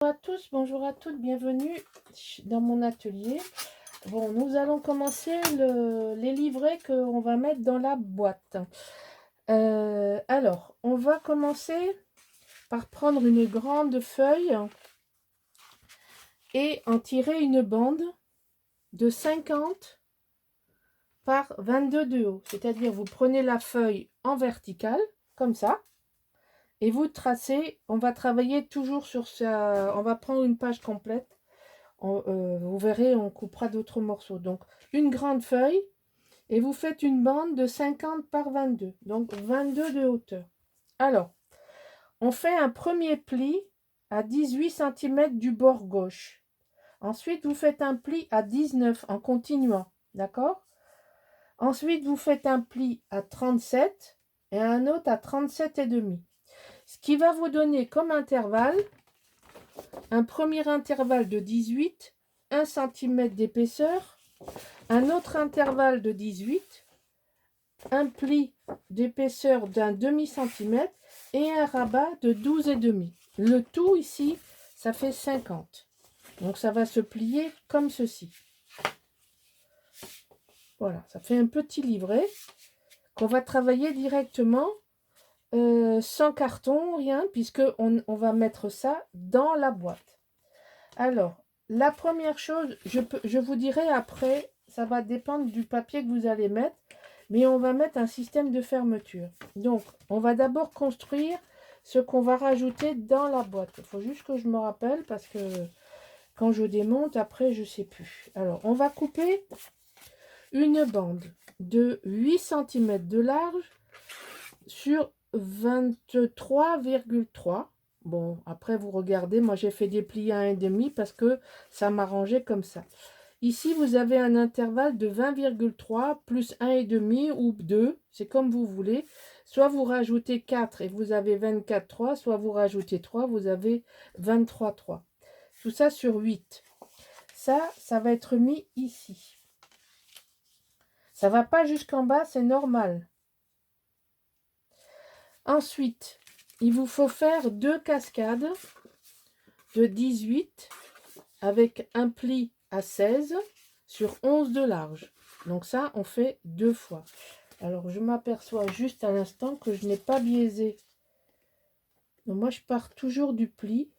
Bonjour à tous, bonjour à toutes, bienvenue dans mon atelier. Bon, nous allons commencer les livrets qu'on va mettre dans la boîte. Alors, on va commencer par prendre une grande feuille et en tirer une bande de 50 par 22 de haut. C'est-à-dire, vous prenez la feuille en verticale, comme ça, et vous tracez. On va travailler toujours sur ça. On va prendre une page complète. Vous verrez, on coupera d'autres morceaux. Donc, une grande feuille et vous faites une bande de 50 par 22. Donc, 22 de hauteur. Alors, on fait un premier pli à 18 cm du bord gauche. Ensuite, vous faites un pli à 19 en continuant. D'accord? Ensuite, vous faites un pli à 37 et un autre à 37,5. Ce qui va vous donner comme intervalle un premier intervalle de 18, 1 cm d'épaisseur, un autre intervalle de 18, un pli d'épaisseur d'un demi-centimètre et un rabat de 12,5. Le tout ici, ça fait 50. Donc ça va se plier comme ceci. Voilà, ça fait un petit livret qu'on va travailler directement sans carton, rien, puisque on va mettre ça dans la boîte. Alors, la première chose, je vous dirai après, ça va dépendre du papier que vous allez mettre, mais on va mettre un système de fermeture. Donc, on va d'abord construire ce qu'on va rajouter dans la boîte. Il faut juste que je me rappelle parce que quand je démonte, après, je ne sais plus. Alors, on va couper une bande de 8 cm de large sur 23,3. Bon, après, vous regardez, moi, j'ai fait des plis à 1,5 parce que ça m'arrangeait comme ça. Ici, vous avez un intervalle de 20,3 plus 1,5 ou 2, c'est comme vous voulez. Soit vous rajoutez 4 et vous avez 24,3, soit vous rajoutez 3, vous avez 23,3. Tout ça sur 8. Ça va être mis ici. Ça ne va pas jusqu'en bas, c'est normal. Ensuite, il vous faut faire 2 cascades de 18 avec un pli à 16 sur 11 de large. Donc ça, on fait 2 fois. Alors, je m'aperçois juste à l'instant que je n'ai pas biaisé. Donc moi, je pars toujours du pli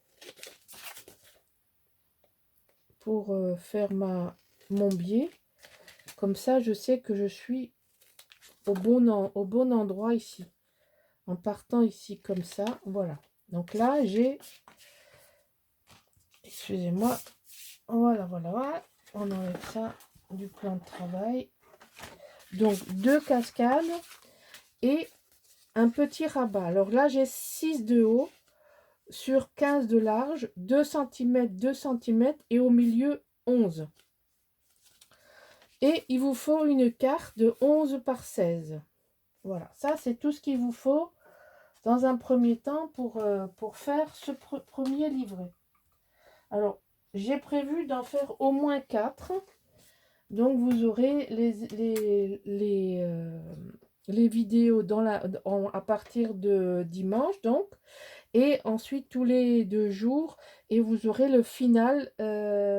pour faire mon biais. Comme ça, je sais que je suis au bon endroit ici. En partant ici comme ça, voilà. Donc là, j'ai... Excusez-moi. Voilà. On enlève ça du plan de travail. Donc, 2 cascades et un petit rabat. Alors là, j'ai 6 de haut sur 15 de large, 2 cm, 2 cm et au milieu 11. Et il vous faut une carte de 11 par 16. Voilà, ça c'est tout ce qu'il vous faut dans un premier temps pour faire ce premier livret. Alors, j'ai prévu d'en faire au moins 4. Donc, vous aurez les vidéos à partir de dimanche, donc. Et ensuite, tous les 2 jours. Et vous aurez le final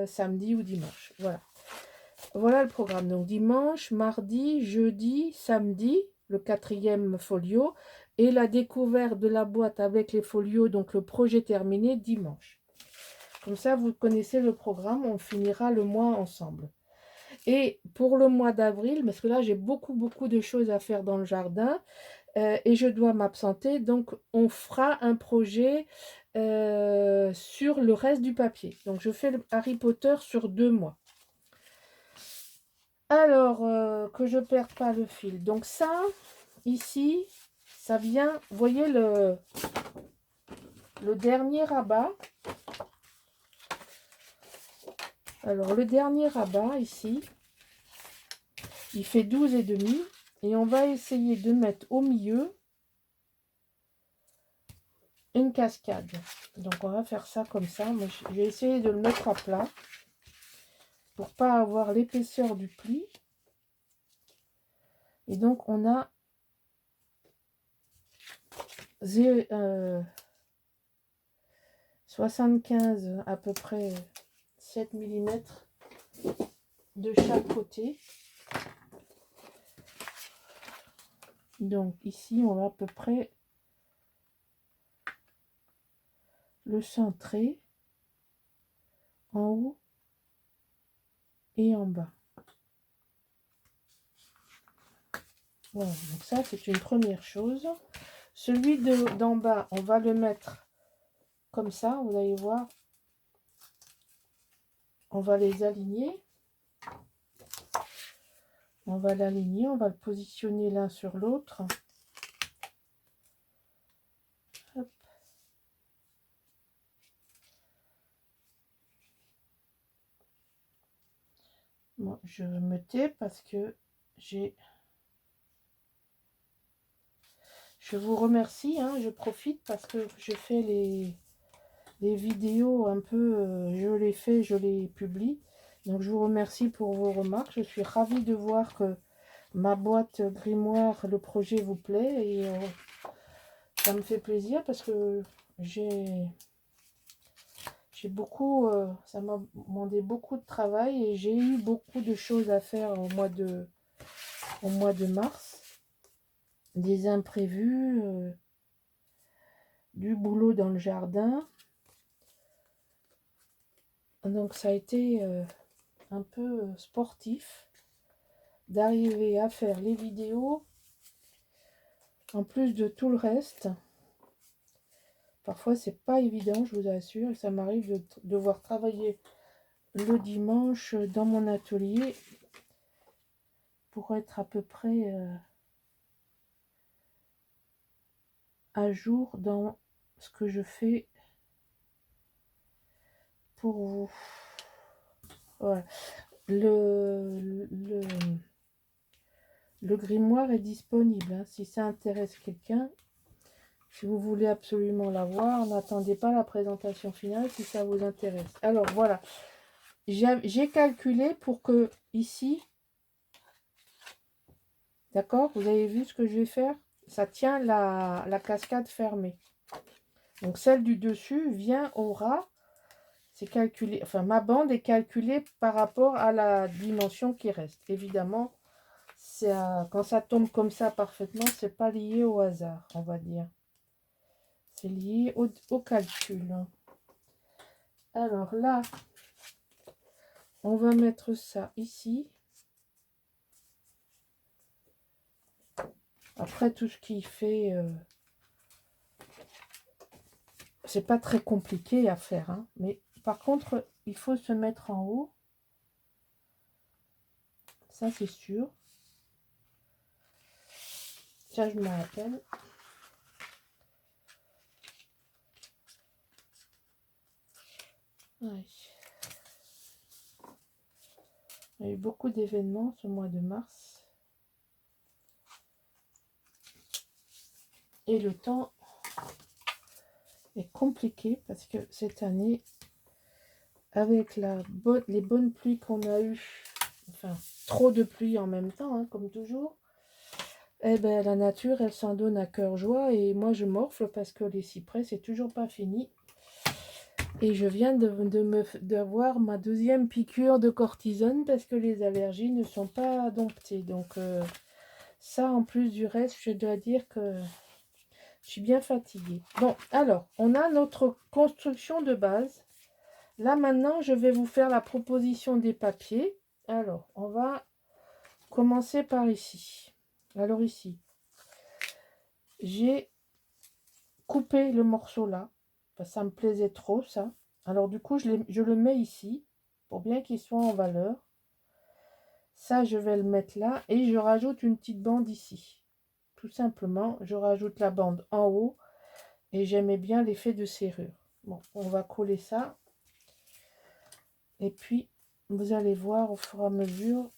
samedi ou dimanche. Voilà. Voilà le programme. Donc, dimanche, mardi, jeudi, samedi, le 4e folio. Et la découverte de la boîte avec les folios, donc le projet terminé, dimanche. Comme ça, vous connaissez le programme. On finira le mois ensemble. Et pour le mois d'avril, parce que là, j'ai beaucoup de choses à faire dans le jardin et je dois m'absenter. Donc, on fera un projet sur le reste du papier. Donc, je fais le Harry Potter sur 2 mois. Alors, que je ne perde pas le fil. Donc, ça, ici, ça vient, vous voyez le dernier rabat. Alors, le dernier rabat, ici, il fait 12,5 et on va essayer de mettre au milieu une cascade. Donc, on va faire ça comme ça. Moi, je vais essayer de le mettre à plat pour pas avoir l'épaisseur du pli. Et donc, on a 0,5 75 à peu près 7 mm de chaque côté. Donc ici on va à peu près le centrer en haut et en bas. Voilà, donc ça c'est une première chose. Celui d'en bas, on va le mettre comme ça, vous allez voir. On va les aligner. On va l'aligner, on va le positionner l'un sur l'autre. Bon, je me tais parce que j'ai... Je vous remercie, hein, je profite parce que je fais les vidéos un peu, je les fais, je les publie. Donc je vous remercie pour vos remarques. Je suis ravie de voir que ma boîte grimoire, le projet vous plaît. Et ça me fait plaisir parce que j'ai beaucoup, ça m'a demandé beaucoup de travail et j'ai eu beaucoup de choses à faire au mois de mars. Des imprévus, du boulot dans le jardin. Donc ça a été un peu sportif d'arriver à faire les vidéos en plus de tout le reste. Parfois c'est pas évident, je vous assure. Ça m'arrive de devoir travailler le dimanche dans mon atelier pour être à peu près à jour dans ce que je fais pour vous. Voilà. Le grimoire est disponible, hein, si ça intéresse quelqu'un. Si vous voulez absolument l'avoir, n'attendez pas la présentation finale si ça vous intéresse. Alors voilà, j'ai calculé pour que ici, d'accord, vous avez vu ce que je vais faire? Ça tient la cascade fermée. Donc celle du dessus vient au ras. C'est calculé, enfin ma bande est calculée par rapport à la dimension qui reste. Évidemment, quand ça tombe comme ça parfaitement, c'est pas lié au hasard, on va dire. C'est lié au calcul. Alors là, on va mettre ça ici. Après, tout ce qui fait... c'est pas très compliqué à faire. Hein, mais par contre, il faut se mettre en haut. Ça, c'est sûr. Ça, je me rappelle. Ouais. Il y a eu beaucoup d'événements ce mois de mars. Et le temps est compliqué parce que cette année, avec les bonnes pluies qu'on a eues, enfin trop de pluie en même temps, hein, comme toujours, eh ben, la nature, elle s'en donne à cœur joie et moi je morfle parce que les cyprès, c'est toujours pas fini. Et je viens d'avoir ma deuxième piqûre de cortisone parce que les allergies ne sont pas domptées. Donc ça, en plus du reste, je dois dire que je suis bien fatiguée. Bon, alors, on a notre construction de base. Là, maintenant, je vais vous faire la proposition des papiers. Alors, on va commencer par ici. Alors ici, j'ai coupé le morceau là. Ça me plaisait trop, ça. Alors, du coup, je le mets ici pour bien qu'il soit en valeur. Ça, je vais le mettre là. Et je rajoute une petite bande ici. Tout simplement, je rajoute la bande en haut. Et j'aimais bien l'effet de serrure. Bon, on va coller ça. Et puis, vous allez voir au fur et à mesure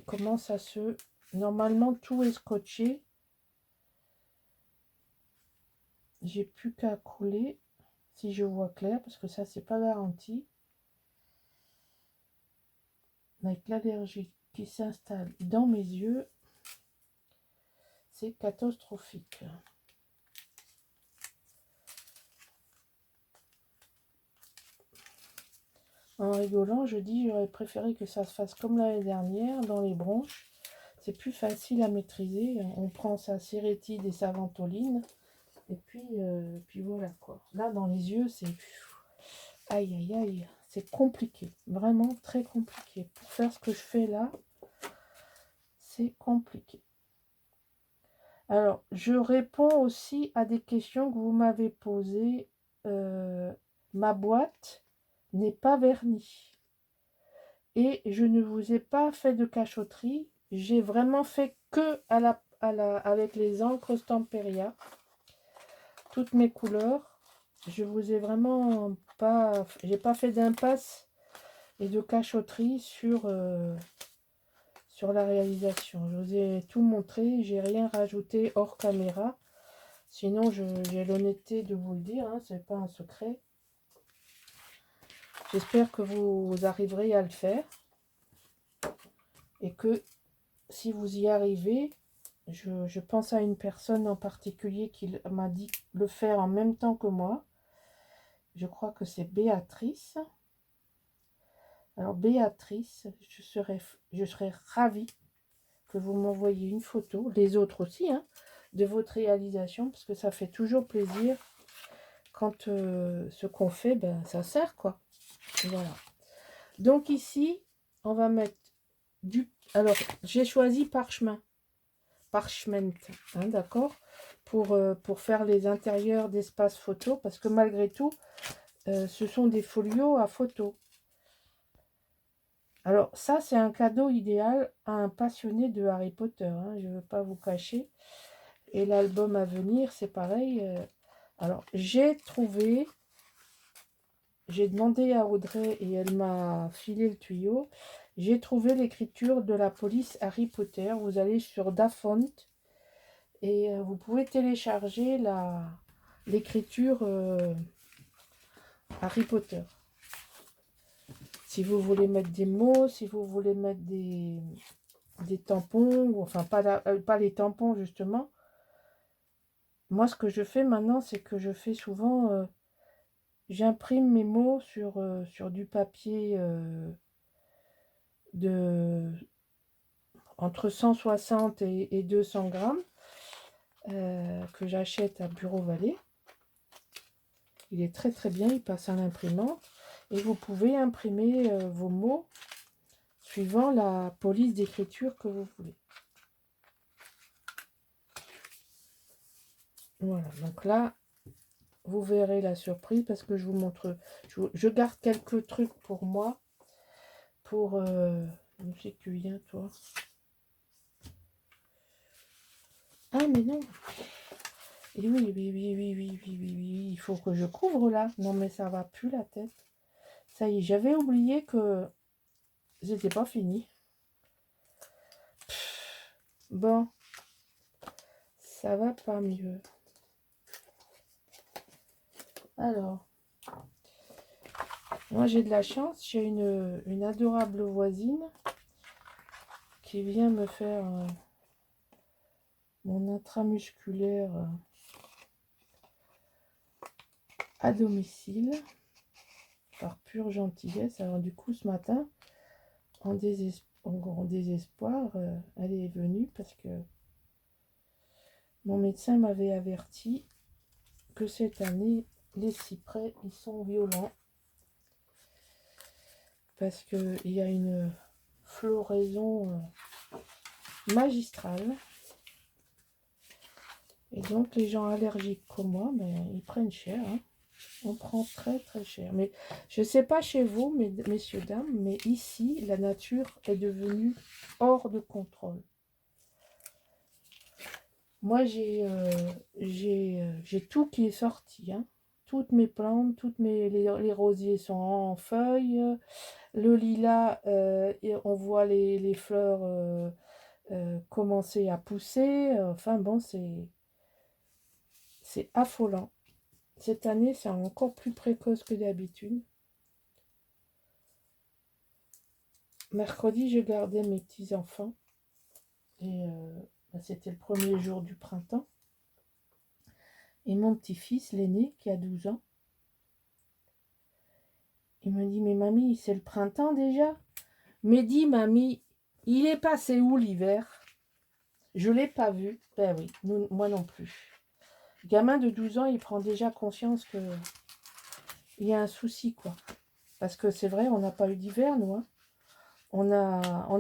comment ça se... Normalement, tout est scotché. J'ai plus qu'à coller si je vois clair, parce que ça, c'est pas garanti. Avec l'allergie qui s'installe dans mes yeux, c'est catastrophique. En rigolant, je dis, j'aurais préféré que ça se fasse comme l'année dernière, dans les bronches. C'est plus facile à maîtriser. On prend sa Sérétide et sa ventoline. Et puis voilà quoi. Là, dans les yeux, c'est... Aïe, aïe, aïe. C'est compliqué. Vraiment très compliqué. Pour faire ce que je fais là, c'est compliqué. Alors, je réponds aussi à des questions que vous m'avez posées. Ma boîte n'est pas vernie. Et je ne vous ai pas fait de cachotterie. J'ai vraiment fait que avec les encres Stamperia. Toutes mes couleurs. Je vous ai vraiment pas... J'ai pas fait d'impasse et de cachotterie sur la réalisation. Je vous ai tout montré. J'ai rien rajouté hors caméra. Sinon, j'ai l'honnêteté de vous le dire. Hein, c'est pas un secret. J'espère que vous arriverez à le faire. Et que si vous y arrivez, je pense à une personne en particulier qui m'a dit le faire en même temps que moi. Je crois que c'est Béatrice. Alors Béatrice, je serais ravie que vous m'envoyiez une photo, les autres aussi, hein, de votre réalisation, parce que ça fait toujours plaisir quand ce qu'on fait, ben, ça sert, quoi. Voilà. Donc ici, on va mettre du... Alors, j'ai choisi parchemin, hein, d'accord, pour faire les intérieurs d'espace photo, parce que malgré tout, ce sont des folios à photo. Alors ça, c'est un cadeau idéal à un passionné de Harry Potter, hein, je ne veux pas vous cacher. Et l'album à venir, c'est pareil. Alors, j'ai demandé à Audrey et elle m'a filé le tuyau. J'ai trouvé l'écriture de la police Harry Potter. Vous allez sur Dafont et vous pouvez télécharger l'écriture Harry Potter. Si vous voulez mettre des mots, si vous voulez mettre des tampons, enfin pas les tampons justement. Moi, ce que je fais maintenant, c'est que je fais souvent, j'imprime mes mots sur du papier de entre 160 et 200 grammes que j'achète à Bureau Vallée. Il est très très bien, il passe à l'imprimante. Et vous pouvez imprimer vos mots suivant la police d'écriture que vous voulez. Voilà, donc là, vous verrez la surprise parce que je vous montre, je garde quelques trucs pour moi, pour... où c'est que tu viens, toi? Ah, mais non. Et oui, oui, il faut que je couvre là. Non, mais ça va plus la tête. Ça y est, j'avais oublié que c'était pas fini. Bon, ça va pas mieux. Alors, moi j'ai de la chance, j'ai une adorable voisine qui vient me faire mon intramusculaire à domicile par pure gentillesse. Alors du coup ce matin, en désespoir, elle est venue parce que mon médecin m'avait averti que cette année, les cyprès, ils sont violents. Parce qu'il y a une floraison magistrale. Et donc, les gens allergiques comme moi, ben, ils prennent cher. Hein. On prend très, très cher. Mais je ne sais pas chez vous, messieurs, dames, mais ici, la nature est devenue hors de contrôle. Moi, j'ai tout qui est sorti. Hein. Toutes mes plantes, les rosiers sont en feuilles. Le lilas, on voit les fleurs commencer à pousser. Enfin bon, c'est affolant. Cette année, c'est encore plus précoce que d'habitude. Mercredi, je gardais mes petits-enfants. Et c'était le premier jour du printemps. Et mon petit-fils, l'aîné, qui a 12 ans. Il me dit, mais mamie, c'est le printemps déjà? Mais dit, mamie, il est passé où l'hiver? Je ne l'ai pas vu. Ben oui, moi non plus. Le gamin de 12 ans, il prend déjà conscience que il y a un souci, quoi. Parce que c'est vrai, on n'a pas eu d'hiver, nous. Hein. On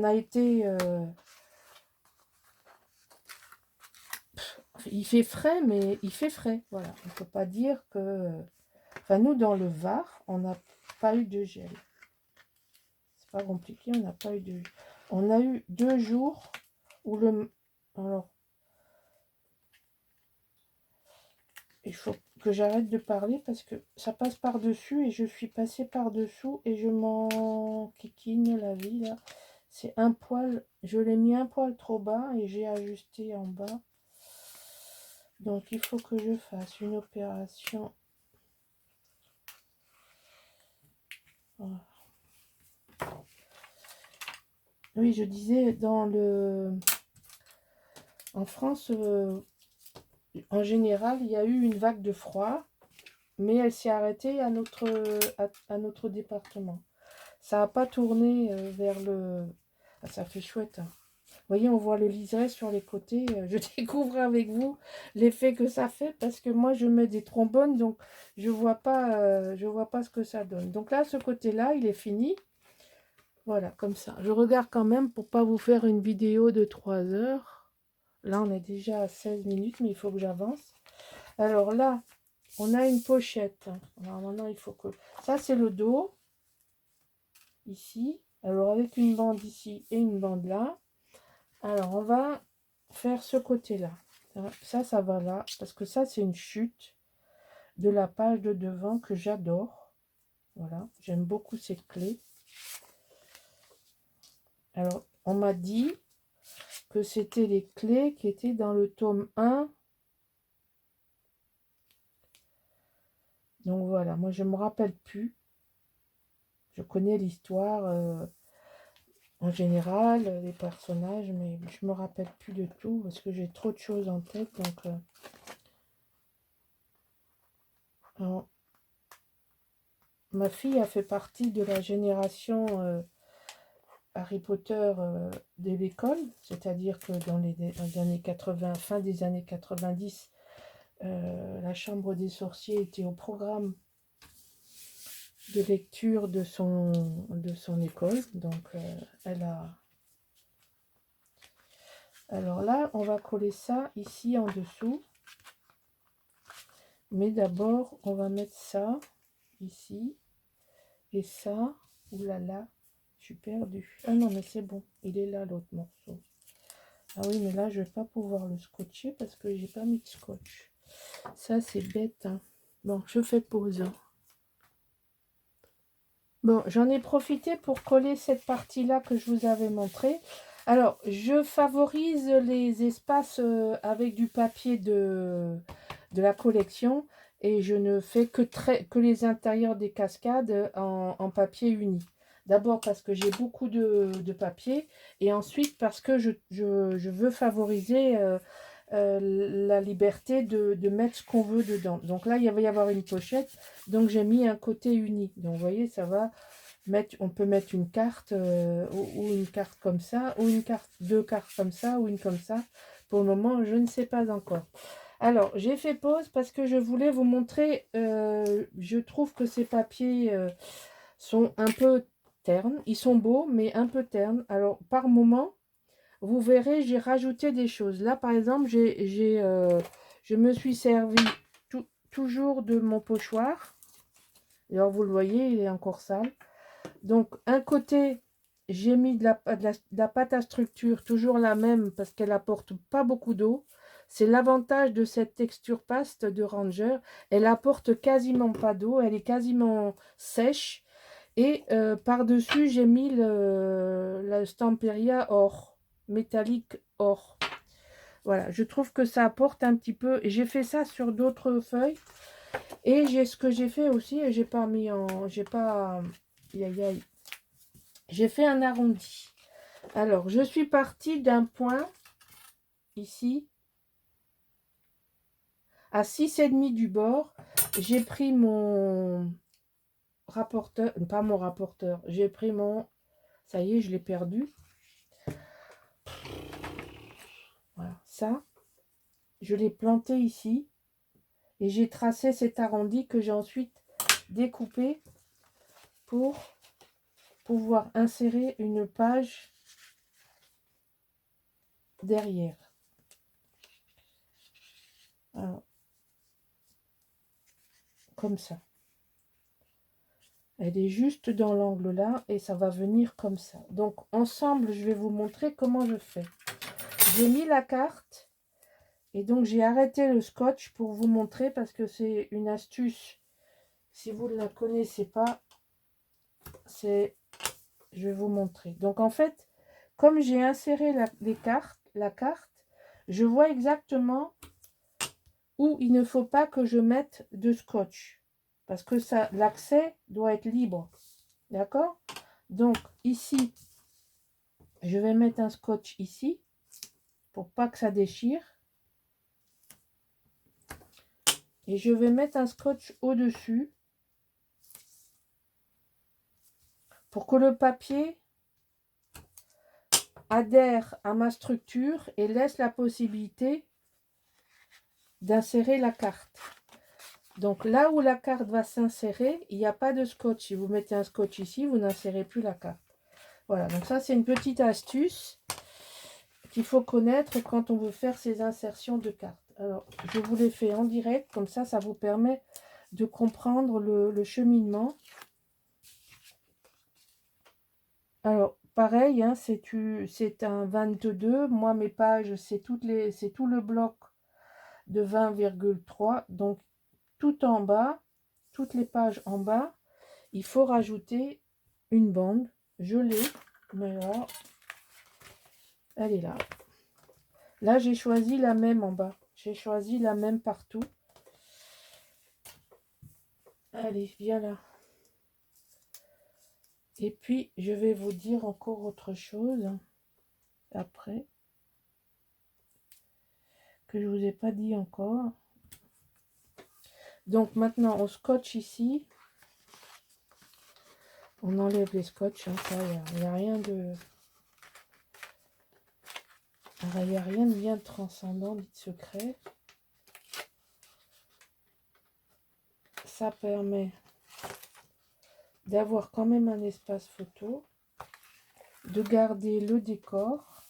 a été... il fait frais, mais il fait frais. Voilà. On ne peut pas dire que... Enfin, nous, dans le Var, on n'a pas eu de gel. C'est pas compliqué, on n'a pas eu de... On a eu 2 jours où le... Alors, il faut que j'arrête de parler parce que ça passe par-dessus et je suis passée par-dessous et je m'en kikine la vie, là. C'est un poil, je l'ai mis un poil trop bas et j'ai ajusté en bas. Donc, il faut que je fasse une opération. Voilà. Oui, je disais, dans le... En France, en général, il y a eu une vague de froid, mais elle s'est arrêtée à notre département. Ça n'a pas tourné vers le... Ah, ça fait chouette. Hein. Vous voyez, on voit le liseré sur les côtés. Je découvre avec vous l'effet que ça fait parce que moi, je mets des trombones, donc je vois pas ce que ça donne. Donc là, ce côté-là, il est fini. Voilà, comme ça. Je regarde quand même pour pas vous faire une vidéo de 3 heures. Là, on est déjà à 16 minutes, mais il faut que j'avance. Alors là, on a une pochette. Alors maintenant, il faut que... Ça, c'est le dos. Ici. Alors, avec une bande ici et une bande là. Alors, on va faire ce côté-là. Ça va là. Parce que ça, c'est une chute de la page de devant que j'adore. Voilà. J'aime beaucoup cette clé. Alors, on m'a dit que c'était les clés qui étaient dans le tome 1. Donc, voilà. Moi, je ne me rappelle plus. Je connais l'histoire en général, les personnages, mais je ne me rappelle plus de tout parce que j'ai trop de choses en tête. Donc, alors, ma fille a fait partie de la génération Harry Potter de l'école, c'est-à-dire que dans les années 80, fin des années 90, la chambre des sorciers était au programme de lecture de son école. Donc, elle a... Alors là, on va coller ça ici en dessous. Mais d'abord, on va mettre ça ici. Et ça, oulala, je suis perdue. Ah non, mais c'est bon, il est là l'autre morceau. Ah oui, mais là, je vais pas pouvoir le scotcher parce que j'ai pas mis de scotch. Ça, c'est bête. Hein. Bon, je fais pause. Bon, j'en ai profité pour coller cette partie-là que je vous avais montré. Alors, je favorise les espaces avec du papier de la collection et je ne fais que les intérieurs des cascades en papier uni. D'abord parce que j'ai beaucoup de papier et ensuite parce que je veux favoriser la liberté de mettre ce qu'on veut dedans. Donc là, il va y avoir une pochette, donc j'ai mis un côté uni. Donc vous voyez, ça va mettre, on peut mettre une carte ou une carte comme ça, ou une carte, 2 cartes comme ça, ou une comme ça. Pour le moment, je ne sais pas encore. Alors, j'ai fait pause parce que je voulais vous montrer, je trouve que ces papiers sont un peu ternes. Ils sont beaux, mais un peu ternes. Alors, par moment, vous verrez, j'ai rajouté des choses. Là, par exemple, je me suis servi toujours de mon pochoir. Alors, vous le voyez, il est encore sale. Donc, un côté, j'ai mis de la pâte à structure, toujours la même, parce qu'elle apporte pas beaucoup d'eau. C'est l'avantage de cette texture paste de Ranger. Elle apporte quasiment pas d'eau, elle est quasiment sèche. Et par-dessus, j'ai mis la Stamperia or, métallique or. Voilà, je trouve que ça apporte un petit peu. Et j'ai fait ça sur d'autres feuilles. Et ce que j'ai fait aussi, et j'ai pas mis en... J'ai pas... J'ai fait un arrondi. Alors, je suis partie d'un point, ici, à 6,5 du bord. J'ai pris mon rapporteur, pas mon rapporteur, j'ai pris mon, ça y est, je l'ai perdu. Voilà, ça, je l'ai planté ici et j'ai tracé cet arrondi que j'ai ensuite découpé pour pouvoir insérer une page derrière. Alors, comme ça. Elle est juste dans l'angle là et ça va venir comme ça. Donc ensemble, je vais vous montrer comment je fais. J'ai mis la carte et donc j'ai arrêté le scotch pour vous montrer parce que c'est une astuce. Si vous ne la connaissez pas, je vais vous montrer. Donc en fait, comme j'ai inséré la carte, je vois exactement où il ne faut pas que je mette de scotch. Parce que ça, l'accès doit être libre. D'accord? Donc ici, je vais mettre un scotch ici pour pas que ça déchire. Et je vais mettre un scotch au-dessus pour que le papier adhère à ma structure et laisse la possibilité d'insérer la carte. Donc là où la carte va s'insérer, il n'y a pas de scotch. Si vous mettez un scotch ici, vous n'insérez plus la carte. Voilà, donc ça c'est une petite astuce qu'il faut connaître quand on veut faire ces insertions de cartes. Alors, je vous l'ai fait en direct, comme ça, ça vous permet de comprendre le cheminement. Alors, pareil, hein, c'est un 22. Moi, mes pages, c'est tout le bloc de 20,3. Donc, tout en bas, toutes les pages en bas, il faut rajouter une bande. Je l'ai, mais là, elle est là. Là, j'ai choisi la même en bas. J'ai choisi la même partout. Allez, viens là. Et puis, je vais vous dire encore autre chose après que je vous ai pas dit encore. Donc, maintenant, on scotche ici. On enlève les scotch. Hein, ça, il n'y a rien de... Il n'y a rien de bien transcendant, ni de secret. Ça permet d'avoir quand même un espace photo, de garder le décor,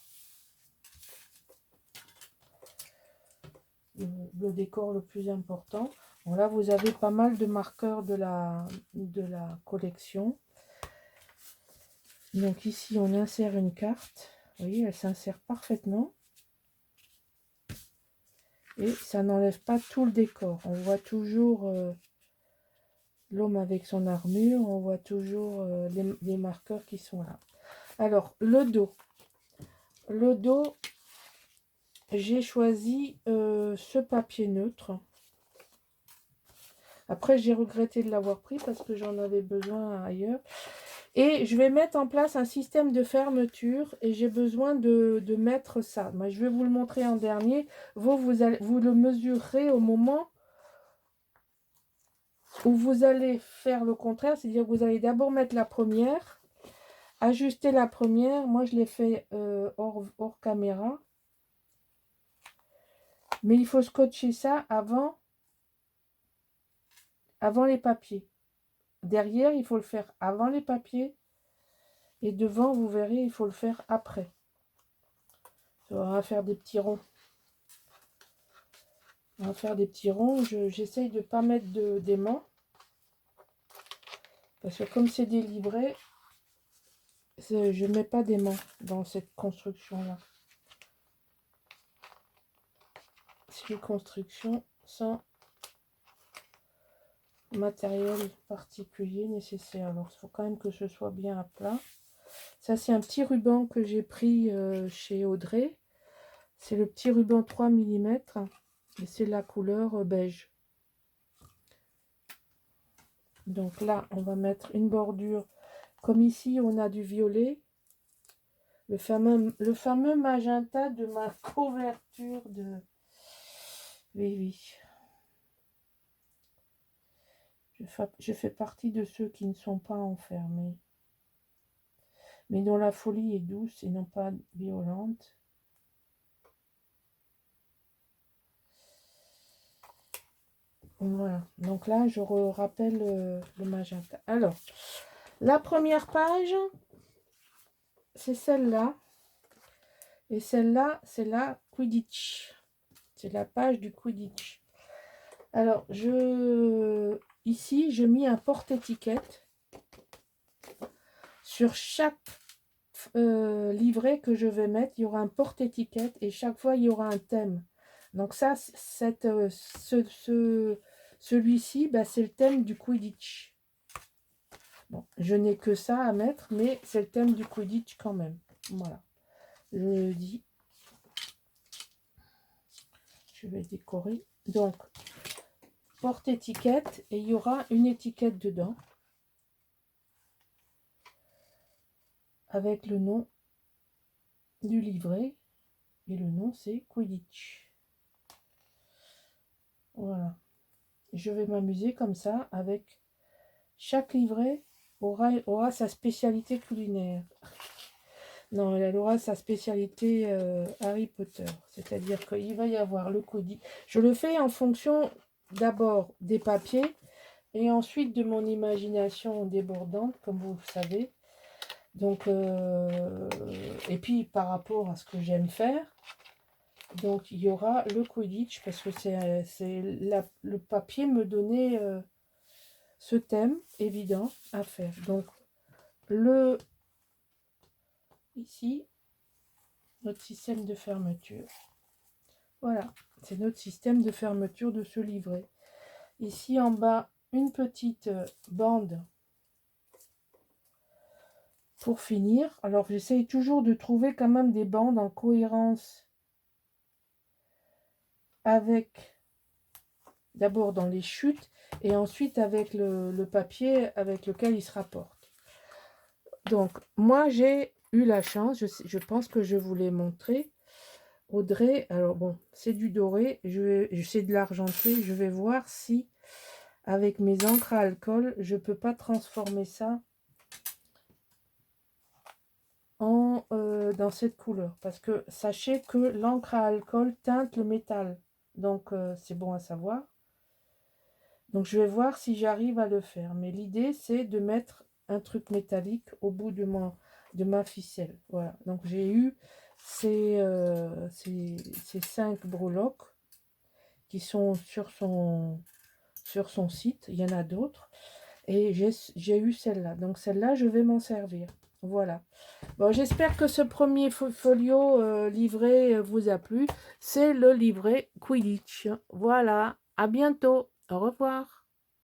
le décor le plus important. Bon, là, vous avez pas mal de marqueurs de la collection. Donc ici, on insère une carte. Vous voyez, elle s'insère parfaitement. Et ça n'enlève pas tout le décor. On voit toujours l'homme avec son armure. On voit toujours les marqueurs qui sont là. Alors, le dos. Le dos, j'ai choisi ce papier neutre. Après, j'ai regretté de l'avoir pris parce que j'en avais besoin ailleurs. Et je vais mettre en place un système de fermeture et j'ai besoin de mettre ça. Moi, je vais vous le montrer en dernier. Vous le mesurerez au moment où vous allez faire le contraire. C'est-à-dire que vous allez d'abord mettre la première, ajuster la première. Moi, je l'ai fait hors caméra. Mais il faut scotcher ça avant les papiers. Derrière, il faut le faire avant les papiers. Et devant, vous verrez, il faut le faire après. On va faire des petits ronds. On va faire des petits ronds. J'essaye de ne pas mettre d'aimant. Parce que comme c'est des livrets, je ne mets pas d'aimant dans cette construction-là. C'est une construction sans matériel particulier nécessaire. Alors, il faut quand même que ce soit bien à plat. Ça, c'est un petit ruban que j'ai pris chez Audrey. C'est le petit ruban 3 mm. Et c'est la couleur beige. Donc là, on va mettre une bordure. Comme ici, on a du violet. Le fameux magenta de ma couverture de... Oui, oui. Je fais partie de ceux qui ne sont pas enfermés, mais dont la folie est douce et non pas violente. Voilà, donc là je rappelle le magenta. Alors, la première page, c'est celle-là. Et celle-là, c'est la Quidditch. C'est la page du Quidditch. Alors, ici, j'ai mis un porte-étiquette sur chaque livret que je vais mettre. Il y aura un porte-étiquette et chaque fois, il y aura un thème. Donc ça, celui-ci, bah, c'est le thème du Quidditch. Bon, je n'ai que ça à mettre, mais c'est le thème du Quidditch quand même. Voilà, je le dis. Je vais décorer. Donc, porte-étiquette, et il y aura une étiquette dedans avec le nom du livret. Et le nom, c'est Quidditch. Voilà. Je vais m'amuser comme ça avec chaque livret aura sa spécialité culinaire. Non, elle aura sa spécialité Harry Potter. C'est-à-dire qu'il va y avoir le Quidditch. Je le fais en fonction d'abord des papiers et ensuite de mon imagination débordante, comme vous le savez. Donc, et puis par rapport à ce que j'aime faire. Donc, il y aura le Quidditch parce que le papier me donnait ce thème évident à faire. Donc, ici, notre système de fermeture. Voilà, c'est notre système de fermeture de ce livret. Ici en bas, une petite bande pour finir. Alors, j'essaye toujours de trouver quand même des bandes en cohérence avec, d'abord dans les chutes, et ensuite avec le papier avec lequel il se rapporte. Donc, moi, j'ai eu la chance, je pense que je vous l'ai montré. Audrey, alors bon, c'est du doré, c'est de l'argenté. Je vais voir si, avec mes encres à alcool, je ne peux pas transformer ça dans cette couleur. Parce que sachez que l'encre à alcool teinte le métal. Donc, c'est bon à savoir. Donc, je vais voir si j'arrive à le faire. Mais l'idée, c'est de mettre un truc métallique au bout de ma ficelle. Voilà. Donc, j'ai eu ces 5 breloques qui sont sur son site. Il y en a d'autres. Et j'ai eu celle-là. Donc, celle-là, je vais m'en servir. Voilà. Bon, j'espère que ce premier folio livret vous a plu. C'est le livret Quidditch. Voilà. À bientôt. Au revoir.